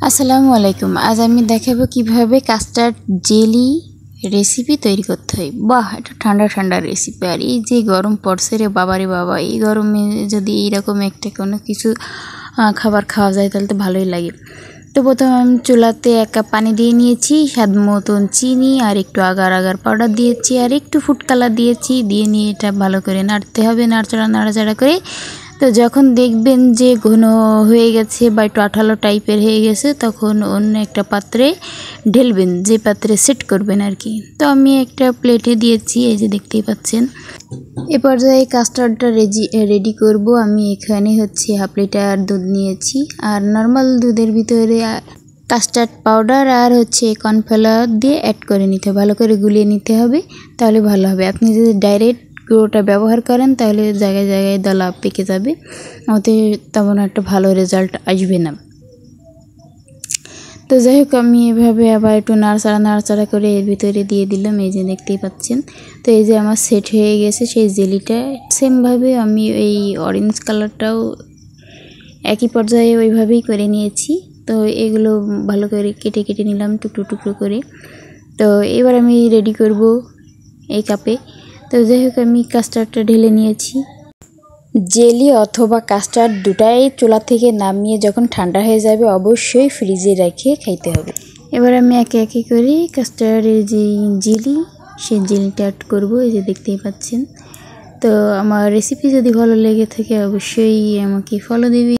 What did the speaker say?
আসসালামু আলাইকুম। আজ আমি দেখাবো কিভাবে কাস্টার্ড জেলি রেসিপি তৈরি করতে হয়। বাহ, এটা ঠান্ডা ঠান্ডা রেসিপি। আর এই যে গরম পড়ছে রে বাবারে বাবা, এই গরমে যদি এইরকম একটা কোনো কিছু খাবার খাওয়া যায় তাহলে তো ভালোই লাগে। তো প্রথমে আমি চুলাতে 1 কাপ পানি দিয়ে নিয়েছি, স্বাদ মতন চিনি আর একটু আগার পাউডার দিয়েছি আর একটু ফুড কালার দিয়েছি। দিয়ে নিয়ে এটা ভালো করে নাড়তে হবে, নাড়াচাড়া করে। তো যখন দেখবেন যে ঘন হয়ে গেছে বা একটু আঠালো টাইপের হয়ে গেছে, তখন অন্য একটা পাত্রে ঢেলবেন, যে পাত্রে সেট করবেন আর কি। তো আমি একটা প্লেটে দিয়েছি, এই যে দেখতেই পাচ্ছেন। এ পর্যায়ে কাস্টার্ডটা রেডি করব। আমি এখানে হচ্ছে 1/2 লিটার দুধ নিয়েছি, আর নর্মাল দুধের ভিতরে কাস্টার্ড পাউডার আর হচ্ছে কর্নফ্লাওয়ার দিয়ে অ্যাড করে নিতে হবে, ভালো করে গুলিয়ে নিতে হবে, তাহলে ভালো হবে। আপনি যদি ডাইরেক্ট গুঁড়োটা ব্যবহার করেন তাহলে জায়গায় জায়গায় দলা পেকে যাবে, ওতে তেমন একটা ভালো রেজাল্ট আসবে না। তো যাই হোক, আমি এভাবে আবার একটু নাড়াচাড়া করে এর ভিতরে দিয়ে দিলাম, এই যে দেখতেই পাচ্ছেন। তো এই যে আমার সেট হয়ে গেছে সেই জেলিটা। সেমভাবে আমি এই অরেঞ্জ কালারটাও একই পর্যায়ে ওইভাবেই করে নিয়েছি। তো এগুলো ভালো করে কেটে নিলাম টুকরো করে। তো এবার আমি রেডি করব এই কাপে। তো যাই হোক, আমি কাস্টার্ডটা ঢেলে নিয়েছি। জেলি অথবা কাস্টার্ড দুটাই চুলা থেকে নামিয়ে যখন ঠান্ডা হয়ে যাবে অবশ্যই ফ্রিজে রেখে খাইতে হবে। এবার আমি একে করে কাস্টার্ডের যে জেলি, সেই জেলিটা অ্যাড করবো, এই যে দেখতেই পাচ্ছেন। তো আমার রেসিপি যদি ভালো লেগে থাকে অবশ্যই আমাকে ফলো দেবে।